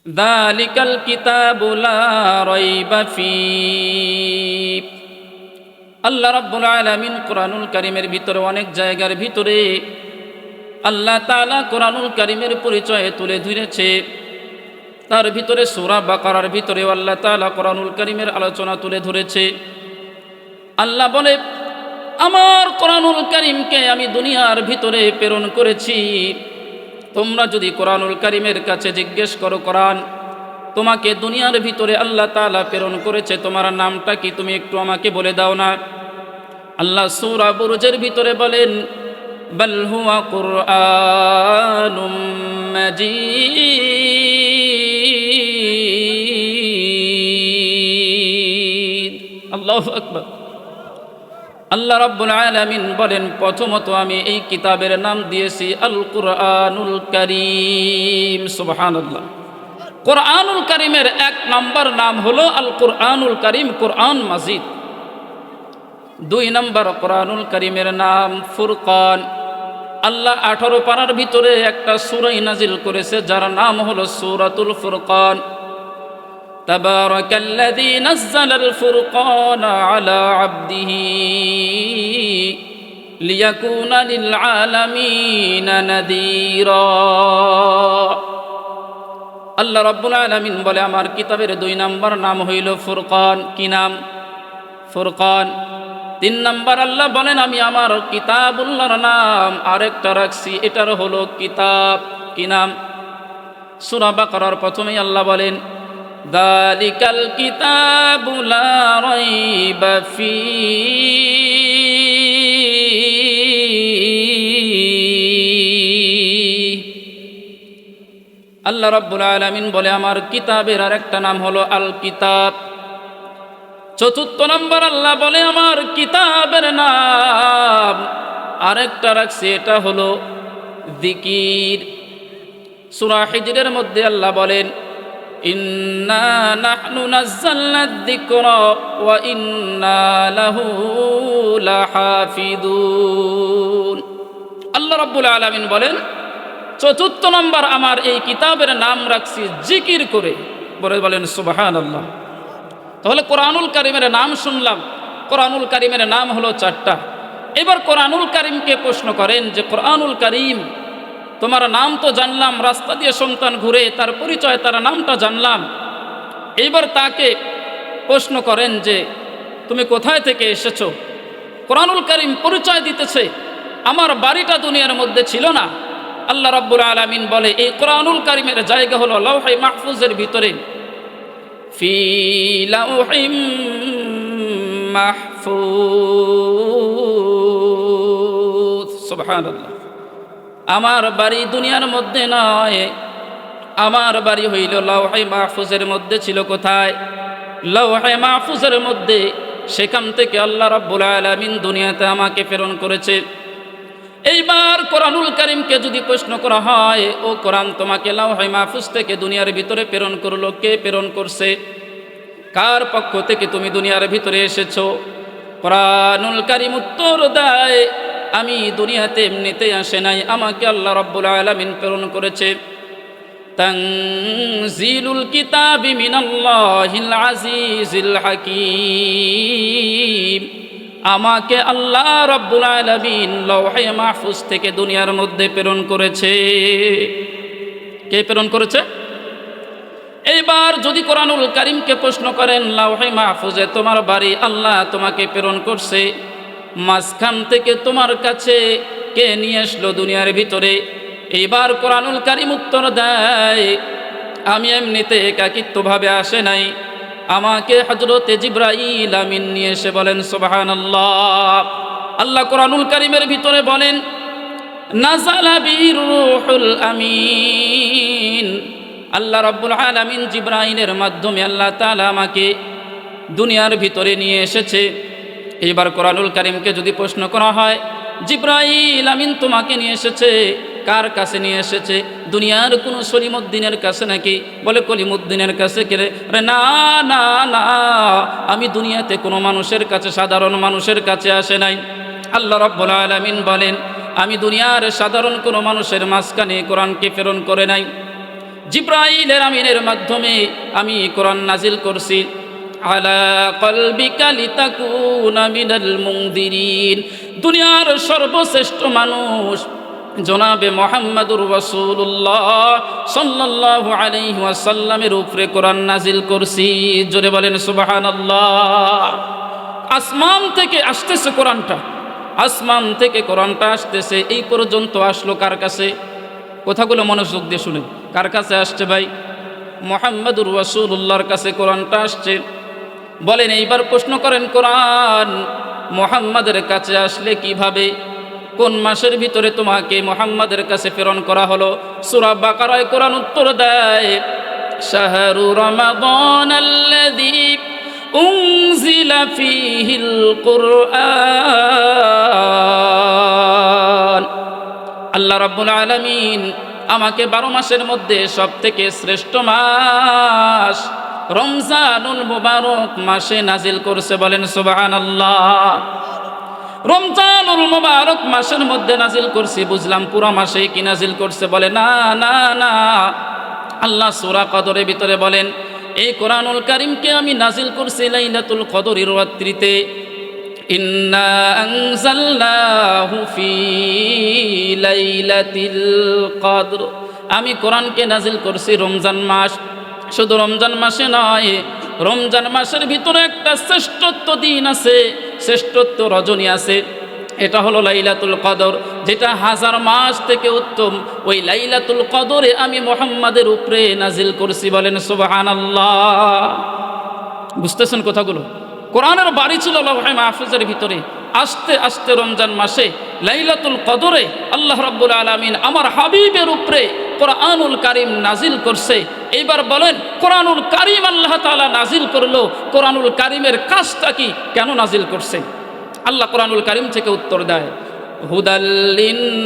যালিকাল কিতাবু লা রাইবা ফীহ। আল্লাহ রাব্বুল আলামিন কোরআনুল কারীমের ভিতরে অনেক জায়গার ভিতরে আল্লাহ তাআলা কোরআনুল কারীমের পরিচয় তুলে ধরেছে। তার ভিতরে সূরা বাকারার ভিতরে আল্লাহ তাআলা কোরআনুল কারীমের আলোচনা তুলে ধরেছে। আল্লাহ বলে, আমার কোরআনুল কারীমকে আমি দুনিয়ার ভিতরে প্রেরণ করেছি। তোমরা যদি কোরআনুল কারীমের কাছে জিজ্ঞেস করো, কোরআন তোমাকে দুনিয়ার ভিতরে আল্লাহ তাআলা প্রেরণ করেছে, তোমার নামটা কি, তুমি একটু আমাকে বলে দাও না। আল্লাহ সূরা বুরুজের ভিতরে বলেন, বাল হুয়া কুরআনুম মাজিদ। আল্লাহু আকবার। আল্লাহ রাব্বুল আলামিন বলেন, প্রথমত আমি এই কিতাবের নাম দিয়েছি আল কুরআনুল কারীম। সুবহানাল্লাহ। কোরআনুল কারীমের এক নম্বর নাম হলো আল কুরআনুল কারীম, কোরআন মাজিদ। দুই নম্বর কোরআনুল কারীমের নাম ফুরকান। আল্লাহ 18 পারার ভিতরে একটা সূরা নাজিল করেছে যার নাম হলো সূরাতুল ফুরকান। তাবারাকাল্লাযী নাযালাল ফুরকানা আলা আবদিহি লিয়াকুনা লিল আলামিনা নাযীরা। আল্লাহ রাব্বুল আলামিন বলে, আমার কিতাবের 2 নম্বর নাম হইল ফুরকান। কি নাম? ফুরকান। 3 নম্বর আল্লাহ বলেন, আমি আমার কিতাবুল্লাহর নাম আরেকটা রাখছি, এটার হলো কিতাব। কি নাম? সূরা বাকারার প্রথমেই আল্লাহ বলেন, যালিকাল কিতাবু লা রাইবা ফীহ। আল্লাহ রাব্বুল আলামিন বলে, আমার কিতাবের আরেকটা নাম হলো আল কিতাব। 4 নম্বর আল্লাহ বলে, আমার কিতাবের নাম আরেকটা রাখছি, এটা হলো যিকির। সূরা হিজরের মধ্যে আল্লাহ বলেন, ইন্না নাহনু নাযালনায যিকরা ওয়া ইন্না লাহু লাহাফিযুন। আল্লাহ রাব্বুল আলামিন বলেন, 4 নম্বর আমার এই কিতাবের নাম রাখছি জিকির করে। বলেন সুবহানাল্লাহ। তাহলে কোরআনুল কারীমের নাম শুনলাম, কোরআনুল কারীমের নাম হলো 4টা। এবার কোরআনুল কারীমকে প্রশ্ন করেন যে, কোরআনুল কারীম তোমার নাম তো জানলাম, রাস্তা দিয়ে সন্তান ঘুরে তার পরিচয়, তার নামটা জানলাম। এইবার তাকে প্রশ্ন করেন যে, তুমি কোথায় থেকে এসেছো? কোরআনুল কারীম পরিচয় দিতেছে, আমার বাড়িটা দুনিয়ার মধ্যে ছিল না। আল্লাহ রাব্বুল আলামিন বলে, এই কোরআনুল কারীমের জায়গা হলো লাওহে মাহফুজের ভিতরে। ফি লাওহিম মাহফুজ। সুবহানাল্লাহ। আমার বাড়ি দুনিয়ার মধ্যে নয়, আমার বাড়ি হইল লাওহে মাহফুজের মধ্যে। ছিল কোথায়? লাওহে মাহফুজের মধ্যে। সেখান থেকে আল্লাহ রাব্বুল আলামিন দুনিয়াতে আমাকে প্রেরণ করেছে। এইবার কোরআনুল কারীমকে যদি প্রশ্ন করা হয়, ও কোরআন তোমাকে লাওহে মাহফুজ থেকে দুনিয়ার ভিতরে প্রেরণ করলো, কে প্রেরণ করছে? কার পক্ষ থেকে তুমি দুনিয়ার ভিতরে এসেছো? কোরআনুল কারীম উত্তর দেয়, আমি দুনিয়াতে এমনিতে আসে নাই, আমাকে আল্লাহ রাব্বুল আলামিন প্রেরণ করেছে। তানজিলুল কিতাবি মিনাল্লাহিল আজিজিল হাকীম। আমাকে আল্লাহ রাব্বুল আলামিন লাওহে মাহফুজ থেকে দুনিয়ার মধ্যে প্রেরণ করেছে। কে প্রেরণ করেছে? এইবার যদি কোরআনুল কারীমকে প্রশ্ন করেন, লাওহে মাহফুজে তোমার বাড়ি, আল্লাহ তোমাকে প্রেরণ করছে, মাঝখান থেকে তোমার কাছে কে নিয়ে আসলো দুনিয়ার ভিতরে? এইবার কোরআনুল কারীম উত্তর দেয়, আমি এমনিতে একাকিত্বভাবে আসে নাই, আমাকে হযরতে জিবরাইল আমিন নিয়ে এসে। বলেন সুবহানাল্লাহ। আল্লাহ কোরআনুল কারীমের ভিতরে বলেন, নাযালা বিহির রূহুল আমিন। আল্লাহ রাব্বুল আলামিন জিবরাইলের মাধ্যমে আল্লাহ তাআলা আমাকে দুনিয়ার ভিতরে নিয়ে এসেছে। এইবার কোরআনুল কারীমকে যদি প্রশ্ন করা হয়, জিবরাইল আমিন তোমাকে নিয়ে এসেছে, কার কাছে নিয়ে এসেছে? দুনিয়ার কোনো সলিমুদ্দিনের কাছে নাকি? বলে কলিমুদ্দিনের কাছে। কে? না না না, আমি দুনিয়াতে কোনো মানুষের কাছে, সাধারণ মানুষের কাছে আসে নাই। আল্লাহ রাব্বুল আলামিন বলেন, আমি দুনিয়ার সাধারণ কোনো মানুষের মাঝখানে কোরআনকে প্রেরণ করে নাই। জিব্রাইলের আমিনের মাধ্যমে আমি কোরআন নাজিল করছি আলা কলবিকা লিতাকুনা মিনাল মুনদিরিন। দুনিয়ার সর্বশ্রেষ্ঠ মানুষ জনাবে মুহাম্মদুর রাসূলুল্লাহ সাল্লাল্লাহু আলাইহি ওয়াসাল্লামের উপরে কোরআন নাজিল করছি। জোরে বলেন সুবহানাল্লাহ। আসমান থেকে আসতেছে কোরআনটা, আসমান থেকে কোরআনটা আসতেছে। এই পর্যন্ত আসলো কার কাছে? কথাগুলো মনোযোগ দিয়ে শুনেন। কার কাছে আসছে ভাই? মুহাম্মদুর রাসূলুল্লাহর কাছে কোরআনটা আসছে। বলেন এইবার প্রশ্ন করেন, কোরআন মুহাম্মাদের কাছে আসলে কিভাবে? কোন মাসের ভিতরে তোমাকে মুহাম্মাদের কাছে প্রেরণ করা হলো? সূরা বাকারায় কোরআন উত্তর দেয়, শাহরু রমাদানাল্লাযী উনজিলা ফীহিল কুরআন। আল্লাহ রাব্বুল আলামিন আমাকে 12 মাসের মধ্যে সবথেকে শ্রেষ্ঠ মাস রমজানুল মুবারক মাসে নাজিল করছে। বলেন সুবহানাল্লাহ। রমজানুল মুবারক মাসের মধ্যে নাজিল করছে। বুঝলাম পুরো মাসে কি নাজিল করছে? বলে না না না, আল্লাহ সূরা কদরের ভিতরে বলেন এই কোরআনুল কারীমকে আমি নাজিল করছি লাইলাতুল কদরের রাত্রিতে। ইন্না আনজালনাহু ফি লাইলাতিল কদর। আমি কোরআনকে নাজিল করছি রমজান মাস। শুধু রমজান মাসে নয়, রমজান মাসের ভিতরে একটা শ্রেষ্ঠত্ব দিন আছে, শ্রেষ্ঠত্ব রজনী আছে। এটা হলো লাইলাতুল কদর, যেটা 1000 মাস থেকে উত্তম। ওই লাইলাতুল কদরে আমি মুহাম্মাদের উপরে নাজিল করছি। বলেন সুবহানাল্লাহ। বুঝতেছেন কথাগুলো? কোরআনের বাড়ি ছিল লৌহে মাহফুজের ভিতরে। আস্তে আস্তে রমজান মাসে লাইলাতুল কদরে আল্লাহ রাব্বুল আলামিন আমার হাবিবের উপরে কোরআনুল কারীম নাজিল করছে। এইবার বলেন কোরআনুল কারীম আল্লাহ তাআলা নাজিল করলো, কোরআনুল কারীমের কাজটা কি, কেন নাজিল করছে? আল্লাহ কোরআনুল কারীম থেকে উত্তর দেয়, হুদাল লিন্নাস।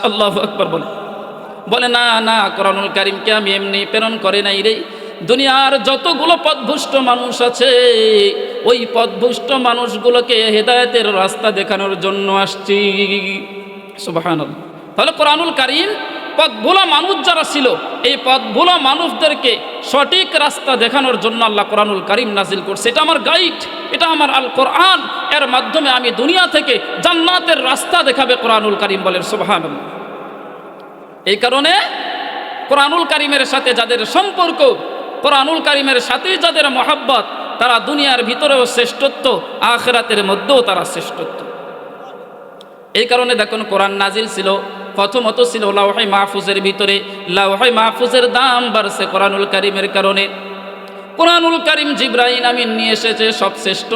আল্লাহু আকবার। বলে না না, কোরআনুল কারীমকে আমি এমনি প্রেরণ করে নাই রে। দুনিয়ার যতগুলো পথভ্রষ্ট মানুষ আছে, ওই পথভ্রষ্ট মানুষগুলোকে হেদায়েতের রাস্তা দেখানোর জন্য আসছি। সুবহানাল্লাহ। তাহলে কোরআনুল কারীম পথভোলা মানুষ যারা ছিল, এই পথভোলা মানুষদেরকে সঠিক রাস্তা দেখানোর জন্য আল্লাহ কোরআনুল কারীম নাজিল করছে। এটা আমার গাইড, এটা আমার আল কোরআন। এর মাধ্যমে আমি দুনিয়া থেকে জান্নাতের রাস্তা দেখাবে কোরআনুল কারীম। বলেন সুবহানাল্লাহ। এই কারণে কোরআনুল কারীমের সাথে যাদের সম্পর্ক, কোরআনুল কারীমের সাথে যাদের মহব্বত, তারা দুনিয়ার ভিতরেও শ্রেষ্ঠত্ব, আখিরাতের মধ্যেও তারা শ্রেষ্ঠত্ব। এই কারণে দেখুন কোরআন নাজিল ছিল প্রথমত ছিল লাওহে মাহফুজের ভিতরে। লাওহে মাহফুজের দাম বাড়ছে কোরআনুল কারীমের কারণে। কোরআনুল কারীম জিবরাইল আমিন নিয়ে এসেছে সবশ্রেষ্ঠ,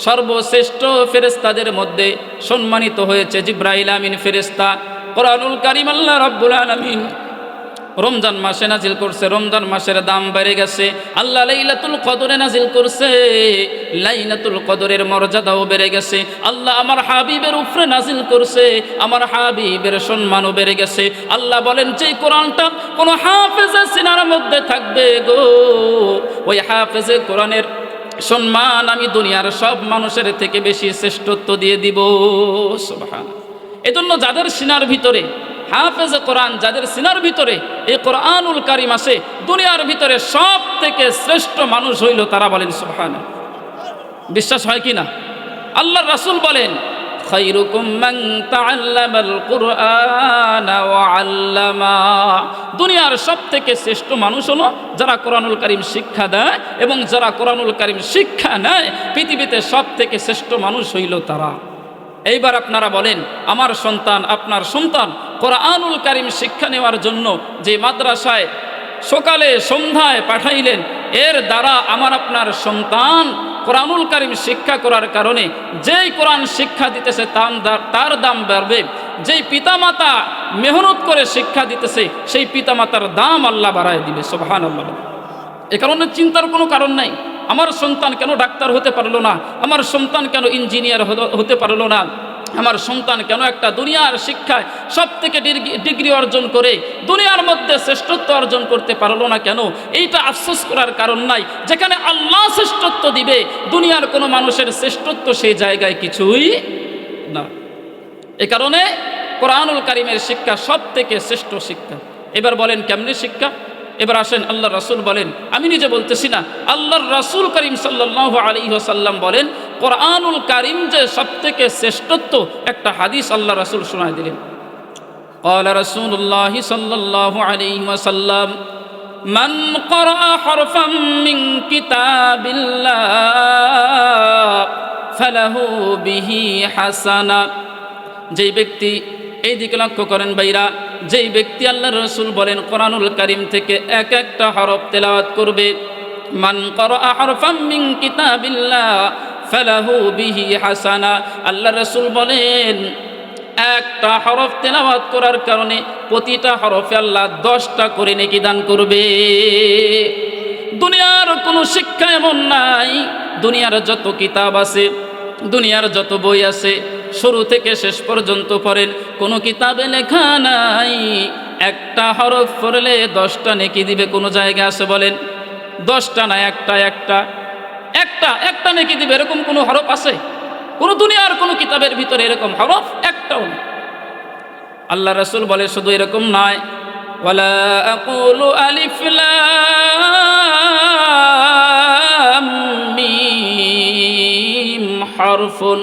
সর্বশ্রেষ্ঠ ফেরেশতাদের মধ্যে সম্মানিত হয়েছে জিবরাইল আমিন ফেরেশতা। কোরআনুল কারীম আল্লাহ রাব্বুল আলামিন রমজান মাসে নাজিল করছে। রমজান মাসের দাম বেড়ে গেছে। আল্লাহ লাইলাতুল কদরে নাজিল করছে, লাইলাতুল কদরের মর্যাদাও বেড়ে গেছে। আল্লাহ আমার হাবিবের উপরে নাজিল করছে, আমার হাবিবের সম্মানও বেড়ে গেছে। আল্লাহ বলেন যে কোরআনটা কোন হাফেজে সিনার মধ্যে থাকবে গো, ওই হাফেজে কোরআনের সম্মান আমি দুনিয়ার সব মানুষের থেকে বেশি শ্রেষ্ঠত্ব দিয়ে দিব। সুবহানাল্লাহ। এজন্য যাদের সিনার ভিতরে হাফেজে কোরআন, যাদের সিনার ভিতরে এই কোরআনুল কারীম আছে, দুনিয়ার ভিতরে সব থেকে শ্রেষ্ঠ মানুষ হইল তারা। বলেন সুবহানাল্লাহ। বিশ্বাস হয় কি না? আল্লাহর রাসূল বলেন, খায়রুকুম মান তাআল্লামাল কুরআনা ওয়া আল্লামা। দুনিয়ার সব থেকে শ্রেষ্ঠ মানুষ হলো যারা কোরআনুল কারীম শিক্ষা দেয় এবং যারা কোরআনুল কারীম শিক্ষা নেয়। পৃথিবীতে সব থেকে শ্রেষ্ঠ মানুষ হইল তারা। এইবার আপনারা বলেন, আমার সন্তান, আপনার সন্তান কোরআনুল কারীম শিক্ষা নেওয়ার জন্য যে মাদ্রাসায় সকালে সন্ধ্যায় পাঠাইলেন, এর দ্বারা আমার আপনার সন্তান কোরআনুল কারীম শিক্ষা করার কারণে যেই কোরআন শিক্ষা দিতেছে তার দাম বাড়বে। যেই পিতামাতা মেহনত করে শিক্ষা দিতেছে সেই পিতামাতার দাম আল্লাহ বাড়ায় দিবে। সুবহানাল্লাহ। এ কারণে চিন্তার কোনো কারণ নাই। আমার সন্তান কেন ডাক্তার হতে পারলো না, আমার সন্তান কেন ইঞ্জিনিয়ার হতে পারলো না, আমার সন্তান কেন একটা দুনিয়ার শিক্ষায় সব থেকে ডিগ্রি অর্জন করে দুনিয়ার মধ্যে শ্রেষ্ঠত্ব অর্জন করতে পারলো না কেন, এইটা আফসোস করার কারণ নাই। যেখানে আল্লাহ শ্রেষ্ঠত্ব দিবে, দুনিয়ার কোনো মানুষের শ্রেষ্ঠত্ব সেই জায়গায় কিছুই না। এই কারণে কোরআনুল কারীমের শিক্ষা সব থেকে শ্রেষ্ঠ শিক্ষা। এবার বলেন কেমনে শিক্ষা? এবার আসেন, আল্লাহ রাসূল বলেন, আমি নিজে বলতেছি না, আল্লাহর রাসূল করিম সাল্লাল্লাহু আলাইহি ওয়াসাল্লাম বলেন কোরআনুল কারীম যে সব থেকে শ্রেষ্ঠত্ব, একটা হাদিস আল্লাহ রাসূল শোনায় দিলেন। قال رسول الله صلى الله عليه وسلم من قرأ حرفا من كتاب الله فله به حسنة। যেই ব্যক্তি, এই দিকে লক্ষ্য করেন ভাইরা, যেই ব্যক্তি আল্লাহর রাসূল বলেন কোরআনুল কারীম থেকে এক একটা হরফ তেলাওয়াত করবে, মান ক্বারাআ হারফাম মিন কিতাবিল্লাহ ফালাহু বিহি হাসানা, আল্লাহর রাসূল বলেন একটা হরফ তেলাওয়াত করার কারণে প্রতিটা হরফে আল্লাহ 10টা করে নেকি দান করবে। দুনিয়ার কোনো শিক্ষা এমন নাই, দুনিয়ার যত কিতাব আছে, দুনিয়ার যত বই আছে, শুরু থেকে শেষ পর্যন্ত পড়েন, কোনো কিতাবে লেখা নাই একটা হরফ পড়লে 10টা নেকি দিবে। কোনো জায়গা আছে বলেন? 10টা না, একটা নেকি দিবে, এরকম কোনো হরফ আছে? কোনো দুনিয়ার কোনো কিতাবের ভিতরে এরকম হরফ একটাও নেই। আল্লাহ রাসূল বলে শুধু এরকম নয়, ওয়ালা আকুলু আলিফ লাম মিম হারফুন।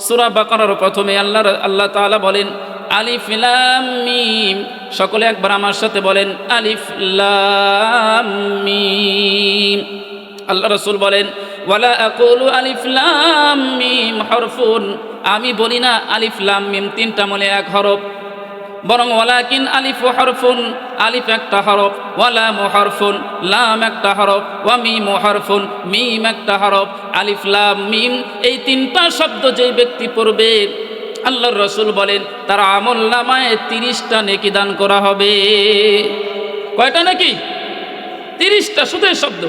সূরা বাকারার প্রথমে আল্লাহ তাআলা বলেন আলিফ লাম মিম। সকলে একবার আমার সাথে বলেন আলিফ লাম মিম। আল্লাহ রাসূল বলেন ওয়ালা আকুলু আলিফ লাম মিম হরফুন, আমি বলি না আলিফ লাম মিম 3টা মলে এক হরফ, বরং ওয়ালাকিন আলিফ হরফুন, আলিফ একটা হরফ, ওয়া লাম হরফুন, লাম একটা হরফ, ওয়া মিম হরফুন, মিম একটা হরফ। আলিফ লাম মিম এই 3টা শব্দ যেই ব্যক্তি পড়বে, আল্লাহর রাসূল বলেন তার আমলনামায় 30টা নেকি দান করা হবে। কয়টা নাকি? 30টা। শুধু এই শব্দ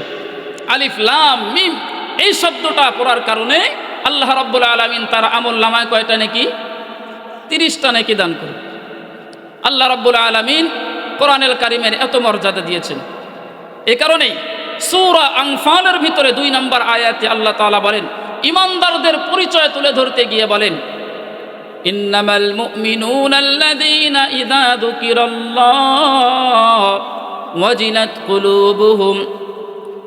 আলিফ লাম মিম, এই শব্দটা পড়ার কারণে আল্লাহ রাব্বুল আলামিন তার আমলনামায় কয়টা নেকি? 30টা নেকি দান করে। আল্লাহ রাব্বুল আলামিন কোরআনুল কারীমের এত মর্যাদা দিয়েছেন। এই কারণেই সূরা আনফালের ভিতরে 2 নম্বর আয়াতে আল্লাহ তাআলা বলেন, ঈমানদারদের পরিচয় তুলে ধরতে গিয়ে বলেন, ইন্নামাল মুমিনুনা আল্লাযীনা ইযা যুকিরাল্লাহ ওয়াজিলাত কুলুবুহুম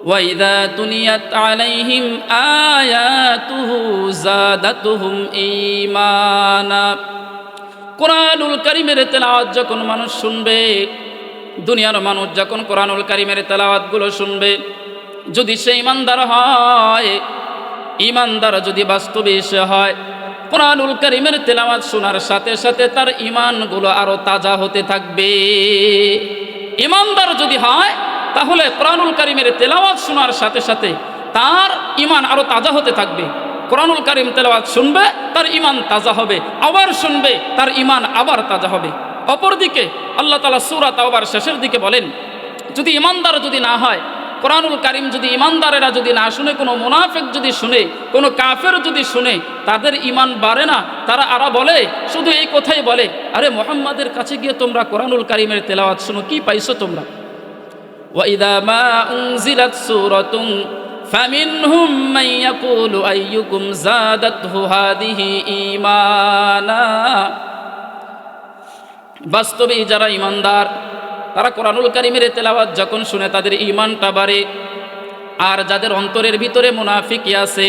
ওয়া ইযা তুলিয়াত আলাইহিম আয়াতুহু যাদাতুহুম ঈমানা। কোরআনুল কারীমের তেলাওয়াত যখন মানুষ শুনবে, দুনিয়ার মানুষ যখন কোরআনুল কারীমের তেলাওয়াতগুলো শুনবে, যদি সে ঈমানদার হয়, ঈমানদার যদি বাস্তবে সে হয়, কোরআনুল কারীমের তেলাওয়াত শোনার সাথে সাথে তার ঈমানগুলো আরো তাজা হতে থাকবে। ঈমানদার যদি হয় তাহলে কোরআনুল কারীমের তেলাওয়াত শোনার সাথে সাথে তার ঈমান আরো তাজা হতে থাকবে। কোরআনুল কারীম তেলাওয়াত শুনবে, তার ঈমান তাজা হবে, আবার শুনবে, তার ঈমান আবার তাজা হবে। অপরদিকে আল্লাহ তাআলা সূরা তাওবার শেষের দিকে বলেন, যদি ঈমানদার যদি না হয়, কোরআনুল কারীম যদি ঈমানদারেরা যদি না শুনে, কোনো মুনাফিক যদি শুনে, কোনো কাফের যদি শুনে, তাদের ঈমান বাড়ে না। তারা আরা বলে, শুধু এই কথাই বলে, আরে মুহাম্মাদের কাছে গিয়ে তোমরা কোরআনুল কারীমের তেলাওয়াত শুনো, কি পাইছো তোমরা? ওয়া ইযা মা উনজিলাত সূরাতুন ফামিনহুম মান ইয়াকুলু আইয়ুকুম যাদাতহু হাযিহি ঈমানা। বাস্তবে যারা ঈমানদার, তারা কোরআনুল কারীমের তেলাওয়াত যখন শুনে তাদের ঈমানটা বাড়ে। আর যাদের অন্তরের ভিতরে মুনাফিকি আছে,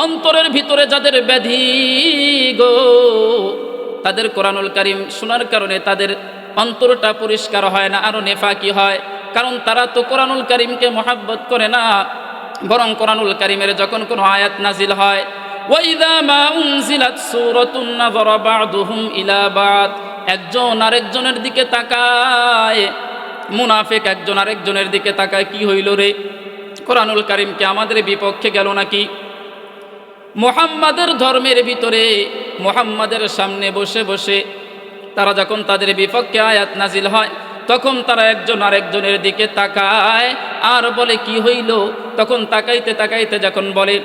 অন্তরের ভিতরে যাদের ব্যাধি গো, তাদের কোরআনুল কারীম শোনার কারণে তাদের অন্তরটা পরিষ্কার হয় না, আরো নেফাকি হয়। কারণ তারা তো কোরআনুল কারীমকে মহব্বত করে না, বরং কোরআনুল কারীমের যখন কোনো আয়াত নাজিল হয়, ওয়া ইযা মা উনজিলাত সূরাতুন নাযারা বা'দুহুম ইলা বা'দ, একজন আরেকজনের দিকে তাকায়। মুনাফিক একজন আরেকজনের দিকে তাকায়, কি হইল রে, কোরআনুল কারীম কি আমাদের বিপক্ষে গেল নাকি? মুহাম্মাদের ধর্মের ভিতরে মুহাম্মাদের সামনে বসে বসে তারা যখন তাদের বিপক্ষে আয়াত নাজিল হয়, তখন তারা একজন আরেকজনের দিকে তাকায় আর বলে কি হইল। তখন তাকাইতে তাকাইতে যখন বলে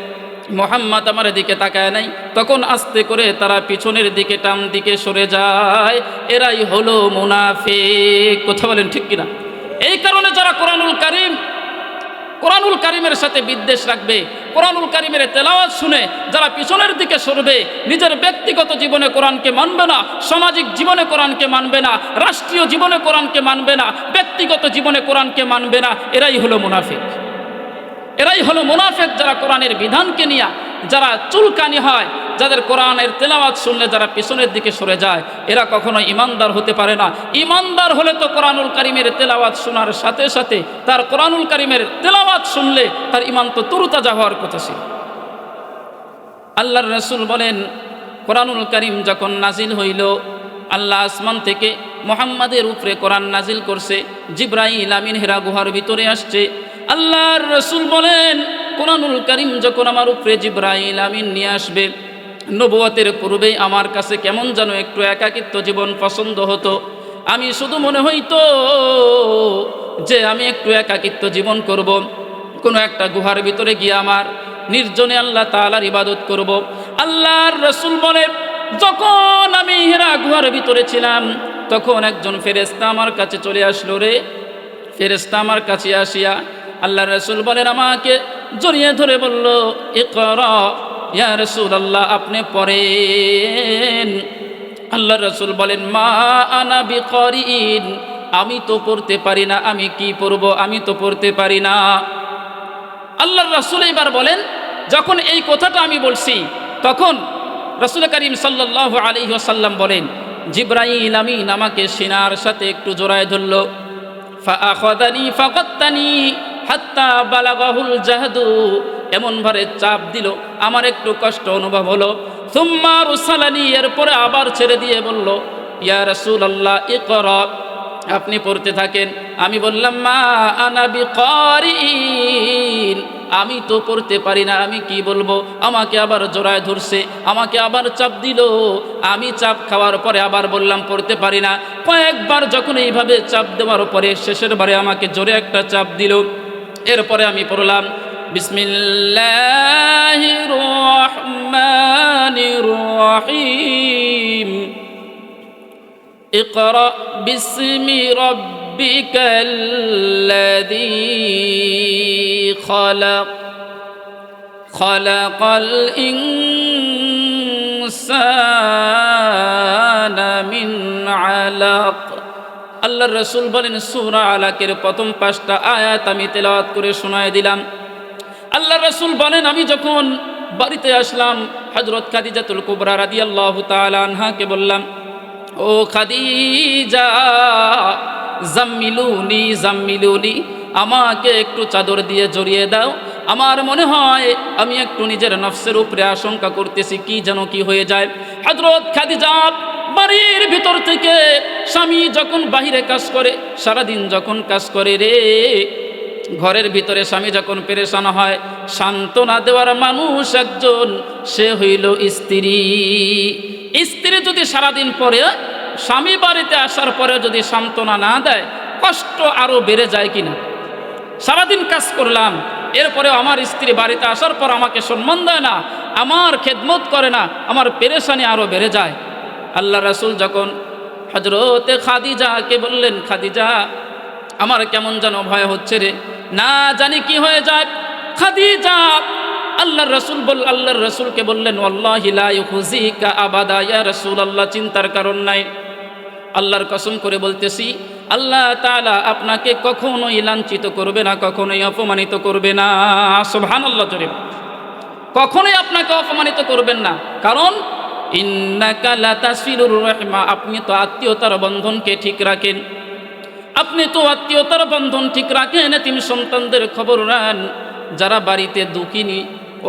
মুহাম্মদ আমার দিকে তাকায় নাই, তখন আস্তে করে তারা পিছনের দিকে টান দিকে সরে যায়। এরাই হলো মুনাফিক। কথা বলেন ঠিক কিনা? এই কারণে যারা কোরআনুল কারিমের সাথে বিদ্বেষ রাখবে, কোরআনুল কারিমের তেলাওয়াত শুনে যারা পিছনের দিকে সরবে, নিজের ব্যক্তিগত জীবনে কোরআনকে মানবে না, সামাজিক জীবনে কোরআনকে মানবে না, রাষ্ট্রীয় জীবনে কোরআনকে মানবে না, ব্যক্তিগত জীবনে কোরআনকে মানবে না, এরাই হলো মুনাফিক। এরাই হলো মুনাফিক, যারা কোরআনের বিধানকে নিয়ে যারা চুলকানি হয়, যাদের কোরআনের তেলাওয়াত শুনলে যারা পিছনের দিকে সরে যায়, এরা কখনো ইমানদার হতে পারে না। ইমানদার হলে তো কোরআনুল কারিমের তেলাওয়াত শোনার সাথে সাথে তার কোরআনুল কারিমের তেলাওয়াত শুনলে তার ইমান তো তরুতাজা হওয়ার কথা ছিল। আল্লাহর রাসূল বলেন, কোরআনুল কারিম যখন নাজিল হইল, আল্লাহ আসমান থেকে মুহাম্মাদের উপরে কোরআন নাজিল করছে। জিবরাইল আমিন হেরা গুহার ভিতরে আসছে। আল্লাহর রাসূল বলেন, কোরআনুল কারিম যখন আমার উপরে জিবরাইল আমিন নিয়ে আসবে, নবুয়তের পূর্বেই আমার কাছে কেমন যেন একটু একাকিত্ব জীবন পছন্দ হতো। আমি শুধু মনে হইতো যে আমি একটু একাকিত্ব জীবন করব, কোনো একটা গুহার ভিতরে গিয়ে আমার নির্জনে আল্লাহ তাআলার ইবাদত করব। আল্লাহর রাসূল বলেন, যখন আমি হেরা গুহার ভিতরে ছিলাম, তখন একজন ফেরেশতা আমার কাছে চলে আসলো রে। ফেরেশতা আমার কাছে আসিয়া আল্লাহর রাসূল বলেন, আমাকে জড়িয়ে ধরে বলল, ইকরা ইয়া রাসূলুল্লাহ, আপনি পড়েন। আল্লাহর রাসূল বলেন, মা আনা বিকারিন, আমি তো পড়তে পারি না, আমি কি পড়ব, আমি তো পড়তে পারি না। আল্লাহর রাসূল এবার বলেন, যখন এই কথাটা আমি বলছি, তখন রাসূল করিম সাল্লাল্লাহু আলাইহি ওয়াসাল্লাম বলেন, জিবরাইল আমিন আমাকে সিনার সাথে একটু জড়ায় ধরল। ফাআখাযানি ফাকাত্তানি হাত্তা বালাগাহুল জাহদু, এমন ভাবে চাপ দিল আমার একটু কষ্ট অনুভব হলো। সুম্মা রুসালানি, এরপরে আবার ছেড়ে দিয়ে বলল, ইয়া রাসূলুল্লাহ ইকরা, আপনি পড়তে থাকেন। আমি বললাম, মা আনা বিকারিন, আমি তো পড়তে পারি না, আমি কি বলবো। আমাকে আবার জড়ায় ধরছে, আমাকে আবার চাপ দিল। আমি চাপ খাওয়ার পরে আবার বললাম পড়তে পারি না। কয়েকবার যখন এইভাবে চাপ দেওয়ার পরে শেষের বারে আমাকে জোরে একটা চাপ দিল। এরপরে আমি পড়লাম, বিসমিল্লাহির রহমানির রহিম, ইকরা বিসমি রাব্বিকাল্লাযী খালাক, খালাকাল ইনসানা মিন আলাক। আল্লাহর রাসূল বলেন, সূরা আলাকের প্রথম 5টা আয়াত আমি তেলাওয়াত করে শোনায় দিলাম। আল্লাহর রাসূল বলেন, আমি যখন বাড়িতে আসলাম, হযরত খাদিজাতুল কুবরা রাদিয়াল্লাহু তাআলা আনহাকে বললাম, ও খাদিজা, জাম্মিলুনি জাম্মিলুনি, আমাকে একটু চাদর দিয়ে জড়িয়ে দাও। আমার মনে হয় আমি একটু নিজের নফসের উপরে আশঙ্কা করতেছি, কি যেন কি হয়ে যায়। হযরত খাদিজা বাড়ির ভিতর থেকে, স্বামী যখন বাহিরে কাজ করে, সারাদিন যখন কাজ করে রে, ঘরের ভিতরে স্বামী যখন পেরেশান হয়, সান্ত্বনা দেওয়ার মানুষ একজন, সে হইল স্ত্রী। স্ত্রী যদি সারাদিন পরে, স্বামী বাড়িতে আসার পরে যদি সান্ত্বনা না দেয়, কষ্ট আরো বেড়ে যায় কিনা। সারাদিন কাজ করলাম, এরপরে আমার স্ত্রী বাড়িতে আসার পর আমাকে সম্মান দেয় না, আমার খেদমত করে না, আমার পেরেশানি আরো বেড়ে যায়। আল্লাহ রাসূল যখন হযরতে খাদিজাকে বললেন, খাদিজা, আমার কেমন যেন ভয় হচ্ছে রে, না জানি কি হয়ে যায়। খাদিজা আল্লাহর রাসূলকে বললেন, ওয়াল্লাহি লা ইউখজিকা আবাদা ইয়া রাসূলুল্লাহ, চিন্তার কারণ নাই, আল্লাহর কসম করে বলতেছি, আল্লাহ তাআলা আপনাকে কখনোই লাঞ্ছিত করবে না, কখনোই অপমানিত করবে না। সুবহানাল্লাহ জোরে, কখনোই আপনাকে অপমানিত করবেন না। কারণ ইন্নাকা লাতাসিলুর রাহমা, আপনি তো আত্মীয়তার বন্ধনকে ঠিক রাখেন, আপনি তো আত্মীয়তার বন্ধন ঠিক রাখেন, এতিম সন্তানদের খবর রান, যারা বাড়িতে দুঃখিনী ও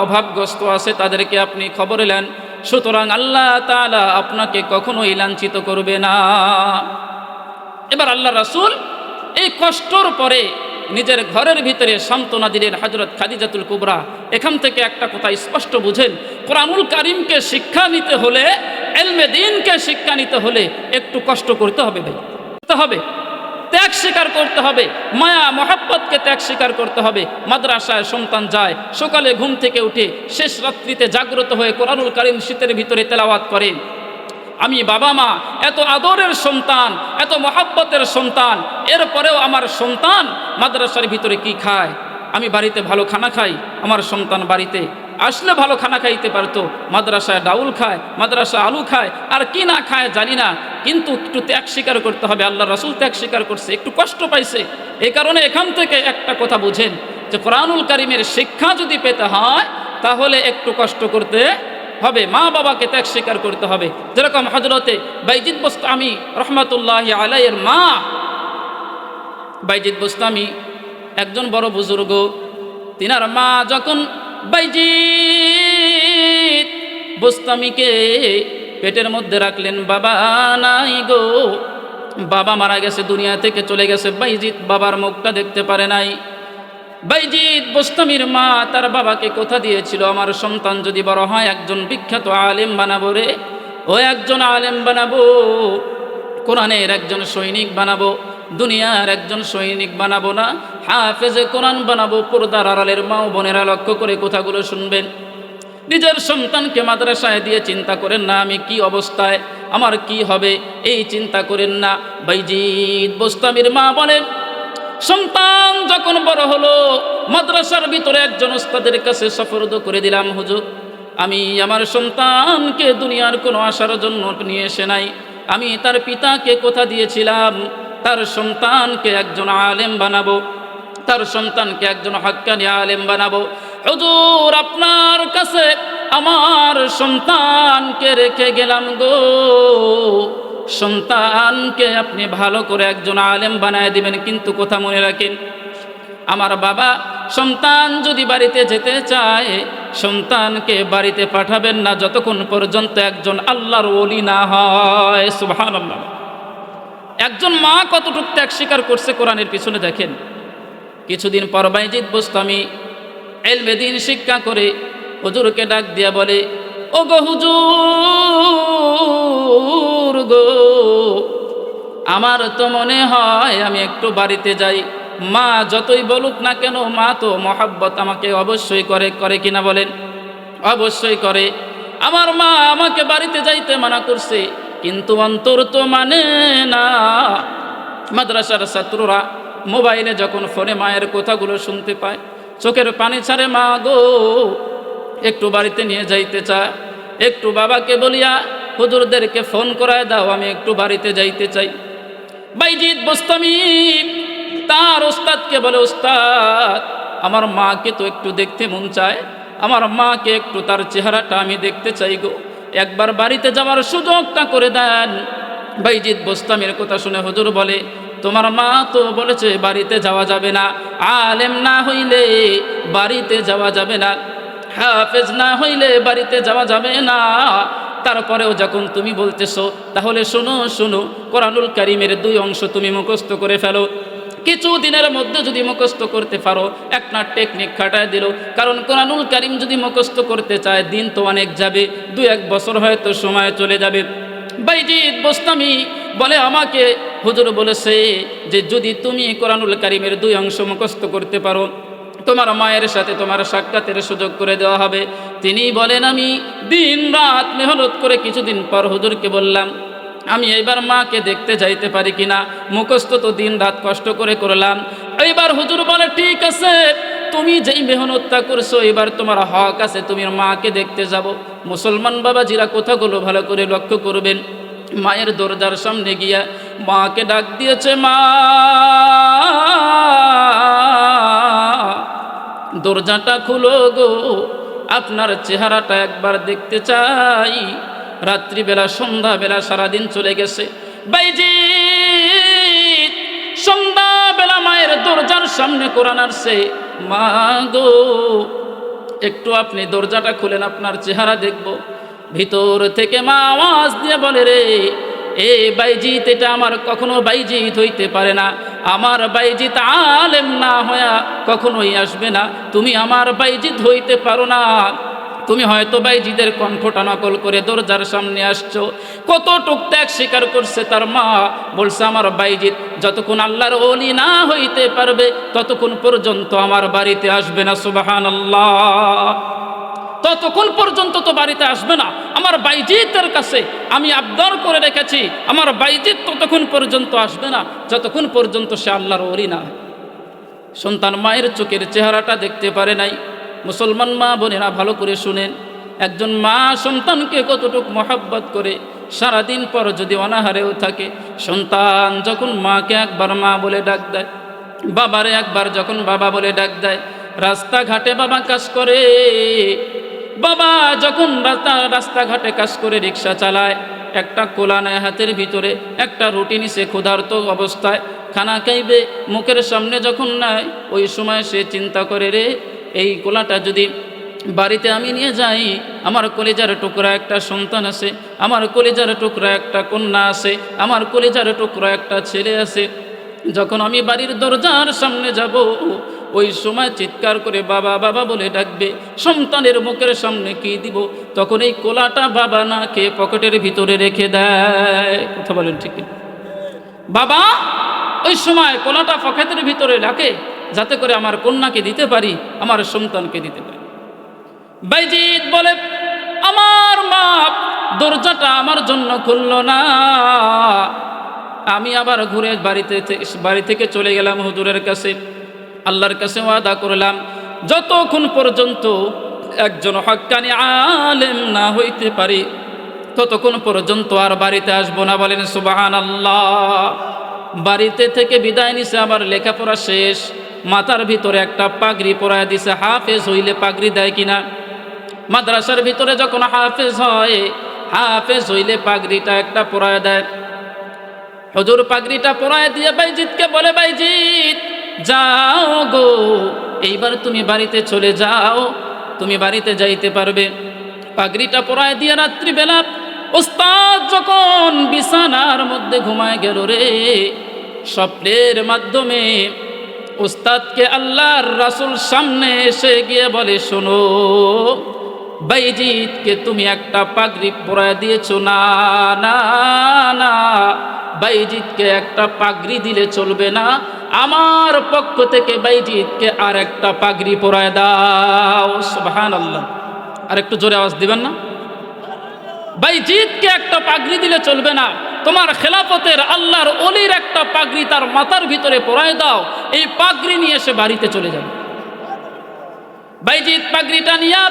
অভাবগ্রস্ত আছে তাদেরকে আপনি খবর নেন। সুতরাং আল্লাহ তাআলা আপনাকে কখনোই লাঞ্ছিত করবে না। এবার আল্লাহ রাসূল এই কষ্টর পরে নিজের ঘরের ভিতরে সান্ত্বনা দিলেন হযরত খাদিজাতুল কুবরা। এখান থেকে একটা কথা স্পষ্ট বুঝেন, কোরআনুল কারীমকে শিক্ষা নিতে হলে, ইলমে দ্বীনকে শিক্ষা নিতে হলে একটু কষ্ট করতে হবে, ভাই করতে হবে, ত্যাগ স্বীকার করতে হবে, মায়া মহাব্বতকে ত্যাগ স্বীকার করতে হবে। মাদ্রাসায় সন্তান যায়, সকালে ঘুম থেকে উঠে শেষ রাত্রিতে জাগ্রত হয়ে কোরআনুল কারীম শীতের ভিতরে তেলাওয়াত করে, আমি বাবা মা এত আদরের সন্তান, এত মহাব্বতের সন্তান, এরপরেও আমার সন্তান মাদ্রাসার ভিতরে কি খায়? আমি বাড়িতে ভালো খানা খাই, আমার সন্তান বাড়িতে আসলে ভালো খানা খাইতে পারতো, মাদ্রাসায় ডাউল খায়, মাদ্রাসা আলু খায়, আর কি না খায় জানি না, কিন্তু একটু ত্যাগ স্বীকার করতে হবে। আল্লাহ রাসূল ত্যাগ স্বীকার করছে, একটু কষ্ট পাইছে। এই কারণে এখান থেকে একটা কথা বুঝেন যে কোরআনুল কারীমের শিক্ষা যদি পেতে হয় তাহলে একটু কষ্ট করতে হবে, মা বাবাকে ত্যাগ স্বীকার করতে হবে। যেরকম হযরতে বাইজিদ বোস্তামি রহমাতুল্লাহি আলাইহির মা, বাইজিদ বোস্তামি একজন বড় বুজুর্গ, তিনার মা যখন বাইজিদ বোস্তামিকে পেটের মধ্যে রাখলেন, বাবা নাই গো, বাবা মারা গেছে, দুনিয়া থেকে চলে গেছে, বাইজিদ বাবার মুখটা দেখতে পারে নাই। বাইজিদ বোস্তামির মা তার বাবাকে কথা দিয়েছিল, আমার সন্তান যদি বড় হয় একজন বিখ্যাত আলেম বানাবো রে, ও একজন আলেম বানাবো, কোরআনের একজন সৈনিক বানাবো, দুনিয়ার একজন সৈনিক বানাবো না, হাফেজে কোরআন বানাবো। পর্দার আড়ালের মা ও বোনেরা লক্ষ্য করে কথাগুলো শুনবেন। নিজের সন্তানকে মাদ্রাসায় দিয়ে চিন্তা করেন না আমি কি অবস্থায়, আমার কি হবে, এই চিন্তা করেন না। বাইজিদ বোস্তামির মা বলেন, সন্তান যখন বড় হলো মাদ্রাসার ভিতরে একজন ওস্তাদের কাছে সুপর্দ করে দিলাম, হুজুর আমি আমার সন্তানকে দুনিয়ার কোনো আশার জন্য নিয়ে এসে নাই, আমি তার পিতাকে কথা দিয়েছিলাম তার সন্তানকে একজন আলেম বানাবো, তার সন্তানকে একজন হাক্কানি আলেম বানাবো। হুজুর আপনার কাছে আমার সন্তানকে রেখে গেলাম গো, সন্তানকে আপনি ভালো করে একজন আলেম বানায় দিবেন, কিন্তু কথা মনে রাখেন আমার বাবা সন্তান যদি বাড়িতে যেতে চায় সন্তানকে বাড়িতে পাঠাবেন না যতক্ষণ পর্যন্ত একজন আল্লাহর ওলি না হয়। সুবহানাল্লাহ। একজন মা কতটুকু ত্যাগ স্বীকার করছে কোরআনের পিছনে দেখেন। কিছুদিন পর বাইজিদ বোস্তামি ইলমে দ্বীন শিক্ষা করে হুজুরকে ডাক দিয়া বলে, ও গো হুজুর গো, আমার তো মনে হয় আমি একটু বাড়িতে যাই। মা যতই বলুক না কেন, মা তো মহাব্বত আমাকে অবশ্যই করে কিনা বলেন? অবশ্যই করে। আমার মা আমাকে বাড়িতে যাইতে মানা করছে, কিন্তু অন্তর তো মানে না। মাদ্রাসার ছাত্ররা মোবাইলে যখন ফোনে মায়ের কথাগুলো শুনতে পায় চোখের পানি ছাড়ে, মা গো একটু বাড়িতে নিয়ে যাইতে চায়, একটু বাবাকে বলিয়া হুজুরদেরকে ফোন করায় দাও, আমি একটু বাড়িতে যাইতে চাই। বাইজিদ বোস্তামি তার ওস্তাদকে বলে, ওস্তাদ আমার মাকে তো একটু দেখতে মন চায়, আমার মাকে একটু তার চেহারাটা আমি দেখতে চাই গো, একবার বাড়িতে যাওয়ার সুযোগটা করে দেন। বাইজিদ বোস্তামির কথা শুনে হুজুর বলে, তোমার মা তো বলেছে বাড়িতে যাওয়া যাবে না, আলেম না হইলে বাড়িতে যাওয়া যাবে না, হাফেজ না হইলে বাড়িতে যাওয়া যাবে না। তারপরেও যখন তুমি বলতেছো তাহলে শোনো শোনো, কোরআনুল কারীমের 2 অংশ তুমি মুখস্থ করে ফেলো। কিছু দিনের মধ্যে যদি মুখস্থ করতে পারো, একটা টেকনিক খাটায় দিল, কারণ কোরআনুল কারীম যদি মুখস্থ করতে চায় দিন তো অনেক যাবে, 2-1 বছর হয়তো সময় চলে যাবে। বাইজিদ বোস্তামি বলে, আমাকে হুজুর বলেছে যে যদি তুমি কোরআনুল কারীমের 2 অংশ মুখস্থ করতে পারো তোমার মায়ের সাথে তোমার সাক্ষাতের সুযোগ করে দেওয়া হবে। তিনি বলেন, আমি দিন রাত মেহনত করে কিছুদিন পর হুজুরকে বললাম আমি এইবার মাকে দেখতে যাইতে পারি কিনা, মুখস্থ তো দিন রাত কষ্ট করে করলাম। এইবার হুজুর বলে, ঠিক আছে তুমি যেই মেহনতটা করছো এবার তোমার হক আছে, তুমি মাকে দেখতে যাব। মুসলমান বাবাজিরা কথাগুলো ভালো করে লক্ষ্য করবেন। মায়ের দরজার সামনে গিয়া মাকে ডাক দিয়েছে, মা দরজাটা খুলো গো, আপনার চেহারাটা একবার দেখতে চাই। রাত্রিবেলা সন্ধ্যাবেলা সারাদিন চলে গেছে। বাইজিদ সন্ধ্যাবেলা মায়ের দরজার সামনে কোরআন আসছে, মা গো একটু আপনি দরজাটা খুলেন, আপনার চেহারা দেখব। ভিতর থেকে মা আওয়াজ দিয়ে বলে, রে এ বাইজিদ এটা আমার কখনো বাইজিদ হইতে পারে না, আমার বাইজিদ আলেম না হইয়া কখনোই আসবে না, তুমি আমার বাইজিদ হইতে পারো না, তুমি হয়তো বাইজিদের কণ্ঠটা নকল করে দরজার সামনে আসছো। কতটুক ত্যাগ স্বীকার করছে তার মা, বলছে আমার বাইজিদ যতক্ষণ আল্লাহর ওলি না হইতে পারবে ততক্ষণ পর্যন্ত আমার বাড়িতে আসবে না। সুবহানাল্লাহ। ততক্ষণ পর্যন্ত তো বাড়িতে আসবে না। আমার বাইজিতের কাছে আমি আবদার করে রেখেছি, আমার বাইজিত ততক্ষণ পর্যন্ত আসবে না যতক্ষণ পর্যন্ত সে আল্লাহর ওলি না হয়। সন্তান মায়ের চোখের চেহারাটা দেখতে পারে নাই। মুসলমান মা বোনেরা ভালো করে শুনেন, একজন মা সন্তানকে কতটুকু মহব্বত করে, সারাদিন পর যদি অনাহারেও থাকে, সন্তান যখন মাকে একবার মা বলে ডাক দেয়, বাবারে একবার যখন বাবা বলে ডাক দেয়, রাস্তাঘাটে বাবা কাজ করে, বাবা যখন রাস্তাঘাটে কাজ করে রিক্সা চালায়, একটা কোলা নেয় হাতের ভিতরে, একটা রুটি নিছে ক্ষুধার্ত অবস্থায়, খানা খাইবে মুখের সামনে যখন নেয়, ওই সময় সে চিন্তা করে, রে এই কোলাটা যদি বাড়িতে আমি নিয়ে যাই, আমার কলিজার টুকরা একটা সন্তান আছে, আমার কলিজার টুকরা একটা কন্যা আছে, আমার কলিজার টুকরা একটা ছেলে আছে, যখন আমি বাড়ির দরজার সামনে যাব, ওই সময় চিৎকার করে বাবা বাবা বলে ডাকবে, সন্তানের মুখের সামনে কি দিব, তখন এই কোলাটা বাবা না খেয়ে পকেটের ভিতরে রেখে দেয়। কথা বলেন ঠিক কি? বাবা ওই সময় কোলাটা পকেটের ভিতরে রাখে যাতে করে আমার কন্যাকে দিতে পারি, আমার সন্তানকে দিতে পারি। বাইজিৎ বলে, আমার মা দরজাটা আমার জন্য খুলল না, আমি আবার ঘুরে বাড়ি থেকে চলে গেলাম হুজুরের কাছে, আল্লাহর কাছে ওয়াদা করলাম, যতক্ষণ পর্যন্ত একজন হক্কানি আলেম না হইতে পারি ততক্ষণ পর্যন্ত আর বাড়িতে আসবো না। বলেন সুবহানাল্লাহ। বাড়িতে থেকে বিদায় নিছে, আবার লেখাপড়া শেষ, মাথার ভিতরে একটা পাগড়ি পরায় দিছে। হাফেজ হইলে পাগড়ি দেয় কিনা? মাদ্রাসার ভিতরে যখন হাফেজ হয়, হাফেজ হইলে পাগড়িটা একটা পরায় দেয়। হুজুর পাগড়িটা পরায় দিয়ে বাইজিৎকে বলে, বাইজিৎ যাও গো, এইবার তুমি বাড়িতে চলে যাও, তুমি বাড়িতে যাইতে পারবে। পাগড়িটা পরায় দিয়ে রাত্রিবেলা ওস্তাদ যখন বিছানার মধ্যে ঘুমায় গেল রে, স্বপ্নের মাধ্যমে ওস্তাদকে আল্লাহর রাসূল সামনে এসে গিয়ে বলে, শোনো বাইজিৎকে তুমি একটা পাগড়ি পরায় দিয়েছো, না না না, বাইজিৎকে একটা পাগড়ি দিলে চলবে না, আমার পক্ষ থেকে বাইজিৎকে আর একটা পাগড়ি পরায় দাও। সুবহানাল্লাহ। আর একটু জোরে আওয়াজ দিবেন না? বাইজিৎকে একটা পাগড়ি দিলে চলবে না, তোমার খেলাফতের আল্লাহর ওলির একটা পাগড়ি তার মাথার ভিতরে পরায় দাও, এই পাগড়ি নিয়ে সে বাড়িতে চলে যাবে। বাইজিৎ পাগড়িটা নিয়ে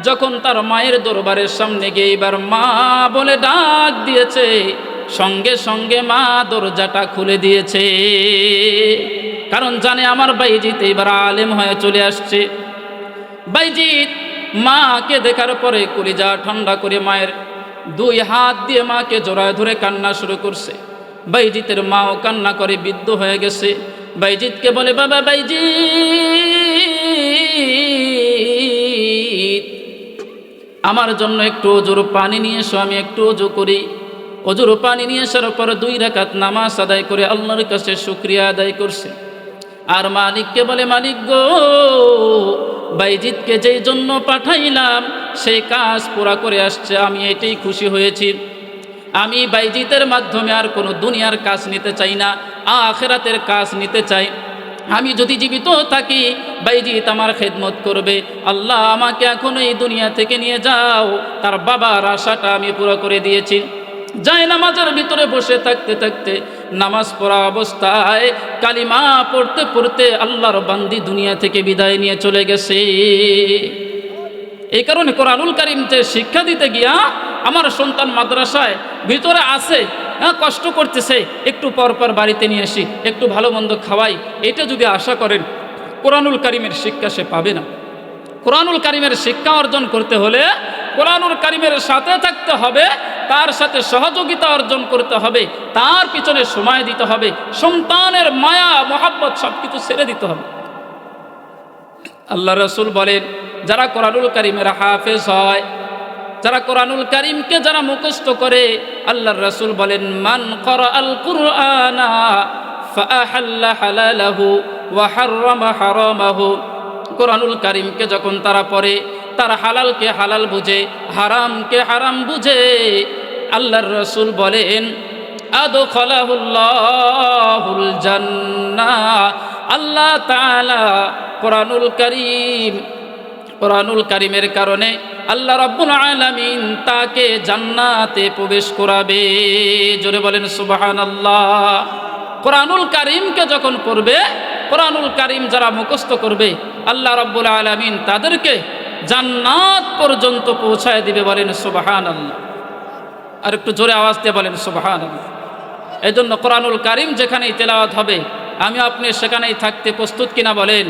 যখন তার মায়ের দরবারের সামনে গিয়ে এবার মা বলে ডাক দিয়েছে, সঙ্গে সঙ্গে মা দরজাটা খুলে দিয়েছে, কারণ জানে আমার বাইজিৎ এবার আলেম হয়ে চলে আসছে। বাইজিৎ মাকে দেখার পরে কলিজা ঠান্ডা করে মায়ের দুই হাত দিয়ে মাকে জড়ায় ধরে কান্না শুরু করছে। বাইজিতের মাও কান্না করে বিদ্ধ হয়ে গেছে। বাইজিৎকে বলে, বাবা বাইজিৎ, আমার জন্য একটু অজুর পানি নিয়ে এসো, আমি একটু অজু করি। অজুর পানি নিয়ে আসার পর 2 রাকাত নামাজ আদায় করে আল্লাহর কাছে শুকরিয়া আদায় করছে। আর মালিককে বলে, মালিক গো, বাইজিৎকে যেই জন্য পাঠাইলাম সেই কাজ পুরা করে আসছে, আমি এটাই খুশি হয়েছি। আমি বাইজিতের মাধ্যমে আর কোনো দুনিয়ার কাজ নিতে চাই না, আখিরাতের কাজ নিতে চাই। আমি যদি জীবিত থাকি বাইজিৎ আমার খেদমত করবে। আল্লাহ আমাকে এখন এই দুনিয়া থেকে নিয়ে যাও। তার বাবার আশাটা আমি পুরো করে দিয়েছি। যায় নামাজের ভিতরে বসে থাকতে থাকতে নামাজ পড়া অবস্থায় কালিমা পড়তে পড়তে আল্লাহর বান্দি দুনিয়া থেকে বিদায় নিয়ে চলে গেছে। এই কারণে কোরআনুল কারীমতে শিক্ষা দিতে গিয়া আমার সন্তান মাদ্রাসায় ভিতরে আছে, কষ্ট করতেছে, একটু পর পর বাড়িতে নিয়ে আসি, একটু ভালো মন্দ খাওয়াই, এটা যদি আশা করেন কোরআনুল কারীমের শিক্ষা সে পাবে না। কোরআনুল কারীমের শিক্ষা অর্জন করতে হলে কোরআনুল কারীমের সাথে থাকতে হবে, তার সাথে সহযোগিতা অর্জন করতে হবে, তার পিছনে সময় দিতে হবে, সন্তানের মায়া মহাব্বত সব কিছু ছেড়ে দিতে হবে। আল্লাহ রাসূল বলেন, যারা কোরআনুল কারীমের হাফেজ হয়, যারা কোরআনুল কারীমকে যারা মুখস্থ করে, আল্লাহর রাসূল বলেন, মান ক্বারাআল কুরআনা ফাআহাল্লা হালালাহু ওয়া হাররামা হারামাহু। কোরআনুল কারীমকে যখন তারা পড়ে, তারা হালালকে হালাল বুঝে, হারামকে হারাম বুঝে। আল্লাহর রাসূল বলেন, আদখালাহুল্লাহুল জান্নাহ। আল্লাহ তাআলা কোরআনুল কারীম কোরআনুল কারিমের কারণে আল্লাহ রাব্বুল আলামিন তাকে জান্নাতে প্রবেশ করাবে। জোরে বলেন সুবহানাল্লাহ। কোরআনুল কারিমকে যখন পড়বে, কোরআনুল কারিম যারা মুখস্থ করবে, আল্লাহ রাব্বুল আলামিন তাদেরকে জান্নাত পর্যন্ত পৌঁছায় দিবে। বলেন সুবহানাল্লাহ। আর একটু জোরে আওয়াজ দিয়ে বলেন সুবহানাল্লাহ। এই জন্য কোরআনুল কারিম যেখানেই তেলাওয়াত হবে, আমি আপনি সেখানেই থাকতে প্রস্তুত কিনা বলেন?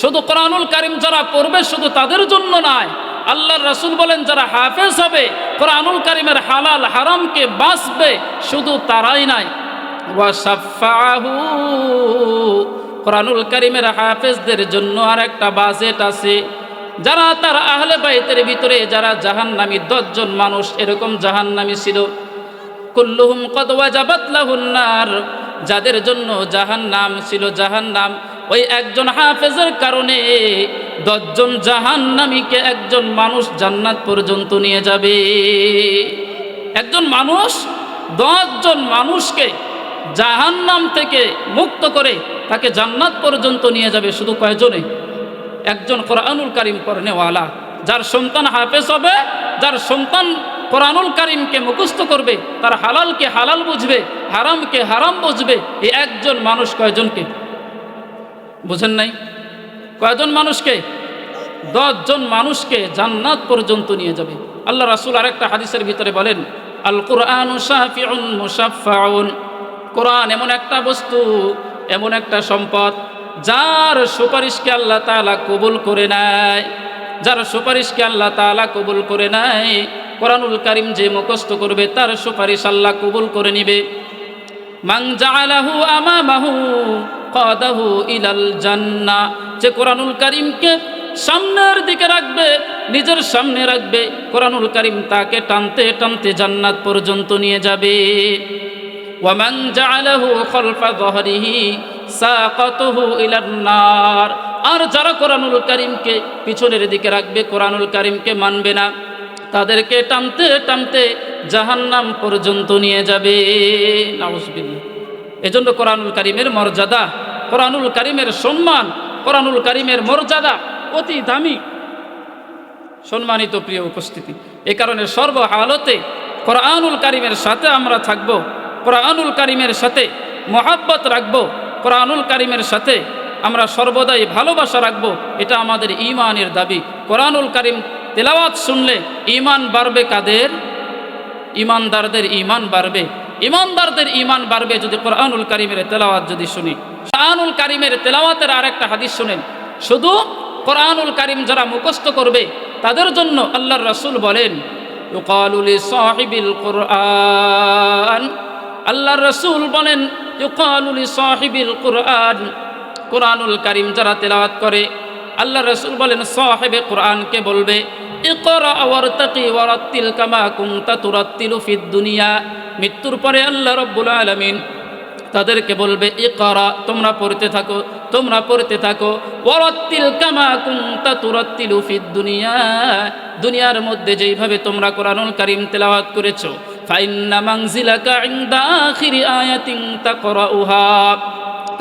শুধু কোরআনুল কারিম যারা পড়বে শুধু তাদের জন্য নয়, আল্লাহর রাসূল বলেন যারা হাফেজ হবে, কোরআনুল কারিমের হালাল হারামকে বাঁচবে, শুধু তারাই নয়, ওয়াসাফাহু, কোরআনুল কারিমের হাফেজদের জন্য আর একটা বাজেট আছে। যারা তার আহলে বাইতের ভিতরে যারা জাহান্নামী 10 জন মানুষ এরকম জাহান্নামী ছিল, কুল্লুহুম কদ ওয়াজাবাত লাহুন নার, যাদের জন্য জাহান্নাম ছিল জাহান্নাম, ওই একজন হাফেজের কারণে 10 জন জাহান্নামীকে একজন মানুষ জান্নাত পর্যন্ত নিয়ে যাবে। একজন মানুষ 10 জন মানুষকে জাহান্নাম থেকে মুক্ত করে তাকে জান্নাত পর্যন্ত নিয়ে যাবে। শুধু কয়জনে? একজন কোরআনুল কারিম পড়নেওয়ালা, যার সন্তান হাফেজ হবে, যার সন্তান কোরআনুল কারিমকে মুখস্থ করবে, তার হালালকে হালাল বুঝবে, হারামকে হারাম বুঝবে, এই একজন মানুষ কয়জনকে? বুঝেন নাই? কয়জন মানুষকে? 10 জন মানুষকে জান্নাত পর্যন্ত নিয়ে যাবে। আল্লাহ রাসূল আরেকটা হাদিসের ভিতরে বলেন, আল কুরআনু শাফিউন মুশাফফাউন, কোরআন এমন একটা বস্তু, এমন একটা সম্পদ, যার সুপারিশকে আল্লাহ তাআলা কবুল করে নেয়, যার সুপারিশকে আল্লাহ তাআলা কবুল করে নেয়। কোরআনুল কারিম যে মুখস্থ করবে তার সুপারিশ আল্লাহ কবুল করে নিবে। মান জাআলাহু আমামাহু কাদাহু ইলাল জান্নাহ, যে কোরআনুল কারিমকে সামনের দিকে রাখবে, নিজের সামনে রাখবে, কোরআনুল কারিম তাকে টানতে টানতে জান্নাত পর্যন্ত নিয়ে যাবে। ওয়া মান জাআলাহু খালফা যহরিহি সাকাতুহু ইলান নার, আর যারা কোরআনুল কারিমকে পিছনের দিকে রাখবে, কোরআনুল কারিমকে মানবে না, তাদেরকে টানতে টানতে জাহান্নাম পর্যন্ত নিয়ে যাবে। নাউজুবিল্লাহ। এজন্য কোরআনুল কারিমের মর্যাদা, কোরআনুল কারিমের সম্মান, কোরআনুল কারিমের মর্যাদা অতি দামি। সম্মানিত প্রিয় উপস্থিতি, এ কারণে সর্বহালতে কোরআনুল কারিমের সাথে আমরা থাকব, কোরআনুল কারিমের সাথে মহাব্বত রাখব, কোরআনুল কারিমের সাথে আমরা সর্বদাই ভালোবাসা রাখব। এটা আমাদের ঈমানের দাবি। কোরআনুল কারিম তেলাওয়াত শুনলে ঈমান বাড়বে কাদের? ঈমানদারদের ঈমান বাড়বে। ঈমানদারদের ঈমান বাড়বে যদি কোরআনুল কারিমের তেলাওয়াত যদি শুনি। কোরআনুল কারিমের তেলাওয়াতের আরেকটা হাদিস শুনেন, শুধু কোরআনুল কারিম যারা মুখস্থ করবে তাদের জন্য আল্লাহর রাসূল বলেন, ইউকালু লিসাহিবিল কুরআন, আল্লাহর রাসূল বলেন ইউকালু লিসাহিবিল কুরআন, কোরআনুল কারিম যারা তেলাওয়াত করে, আল্লাহর রাসূল বলেন সাহিবে কোরআনকে বলবে, ইকরা ওয়ারতাকি ওয়ারাত্তিল কামা কুনতা তুরাত্তিলু ফিদ দুনিয়া। মৃত্যুর পরে আল্লাহ রাব্বুল আলামিন তাদেরকে বলবে, ইকরা, তোমরা পড়তে থাকো, তোমরা পড়তে থাকো, ওয়ারাত্তিল কামা কুনতা তুরাত্তিলু ফিদ দুনিয়া, দুনিয়ার মধ্যে যেইভাবে তোমরা কোরআনুল কারিম তেলাওয়াত করেছো, ফাইন্না মানজিলাকা ইনদা আখিরি আয়াতিন তাকরাউহা,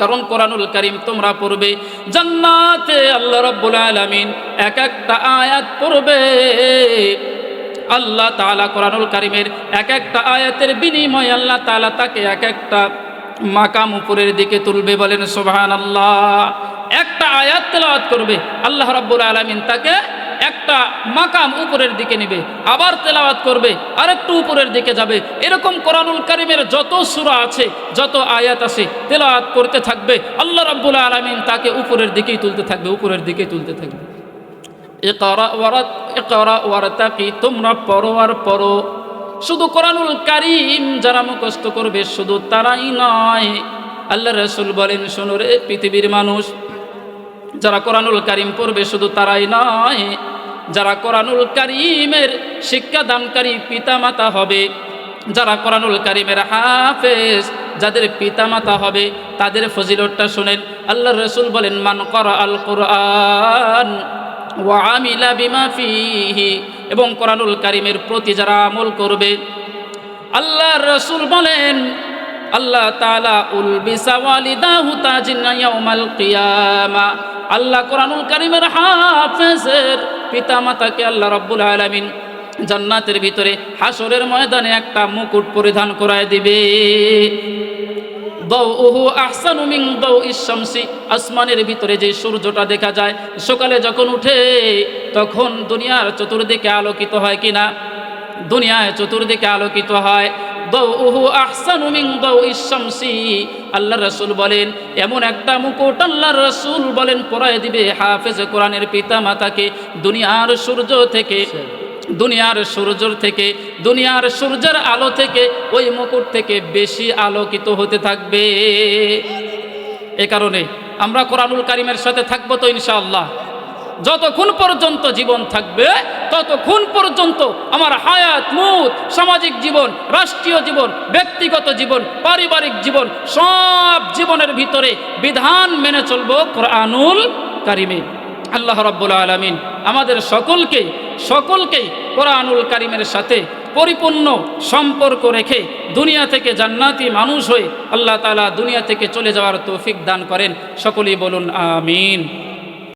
কারণ কোরআনুল কারিম তোমরা পড়বে, জান্নাতে আল্লাহ রাব্বুল আলামিন এক একটা আয়াত পড়বে, আল্লাহ তাআলা কোরআনুল কারিমের এক একটা আয়াতের বিনিময়ে আল্লাহ তাআলা তাকে এক একটা মাকাম উপরের দিকে তুলবে। বলেন সুবহানাল্লাহ। একটা আয়াত তেলাওয়াত করবে, আল্লাহ রাব্বুল আলামিন তাকে একটা মাকাম উপরের দিকে নেবে, আবার তেলাওয়াত করবে, আরেকটু উপরের দিকে যাবে। এরকম কোরআনুল কারিমের যত সূরা আছে, যত আয়াত আছে, তেলাওয়াত করতে থাকবে, আল্লাহ রাব্বুল আলামিন তাকে উপরের দিকেই তুলতে থাকবে, উপরের দিকেই তুলতে থাকবে। ইকরা ওয়ারতাকি, তোমরা পড়ো আর পড়ো। শুধু কোরআনুল কারিম যারা মুখস্থ করবে শুধু তারাই নয়, আল্লাহ রাসূল বলেন, শোনো রে পৃথিবীর মানুষ, যারা কোরআনুল কারিম পড়বে শুধু তারাই নয়, যারা কোরআনুল কারিমের শিক্ষাদানকারী পিতামাতা হবে, যারা কোরআনুল কারিমের হাফেজ, যাদের পিতামাতা হবে, তাদের ফজিলতটা শুনেন। আল্লাহর রাসূল বলেন, মান ক্বারাআল কুরআন ওয়া আমিলা বিমা ফীহি, এবং কোরআনুল কারিমের প্রতি যারা আমল করবে, আল্লাহর রাসূল বলেন, আল্লাহ তাআলা উলবিসা ওয়ালিদাহু তাজিন ইয়াউমাল কিয়ামা, আল্লাহ কোরআনুল কারীমের হাফেজের পিতামাতাকে আল্লাহ রাব্বুল আলামিন জান্নাতের ভিতরে হাসরের ময়দানে একটা মুকুট পরিধান করায় দিবে। দাউহু আহসানু মিন দাউইশ শামসি, আসমানের ভিতরে যে সূর্যটা দেখা যায় সকালে যখন উঠে তখন দুনিয়ার চতুর্দিকে আলোকিত হয় কিনা? দুনিয়ায় চতুর্দিকে আলোকিত হয়। দাউহু আহসানু মিন দাউইশ শামসি, আল্লাহর রাসূল বলেন এমন একটা মুকুট আল্লাহর রাসূল বলেন পরায় দিবে হাফেজ কোরআনের পিতা মাতাকে দুনিয়ার সূর্য থেকে, দুনিয়ার সূর্যের থেকে, দুনিয়ার সূর্যের আলো থেকে ওই মুকুট থেকে বেশি আলোকিত হতে থাকবে। এ কারণে আমরা কোরআনুল কারীমের সাথে থাকবো তো ইনশাআল্লাহ। যতক্ষণ পর্যন্ত জীবন থাকবে ততক্ষণ পর্যন্ত আমার হায়াত মউত, সামাজিক জীবন, রাষ্ট্রীয় জীবন, ব্যক্তিগত জীবন, পারিবারিক জীবন, সব জীবনের ভিতরে বিধান মেনে চলবো কোরআনুল কারীমে। আল্লাহ রাব্বুল আলামিন আমাদের সকলকেই কোরআনুল কারীমের সাথে পরিপূর্ণ সম্পর্ক রেখে দুনিয়া থেকে জান্নাতি মানুষ হয়ে আল্লাহ তাআলা দুনিয়া থেকে চলে যাওয়ার তৌফিক দান করেন। সকলেই বলুন আমিন।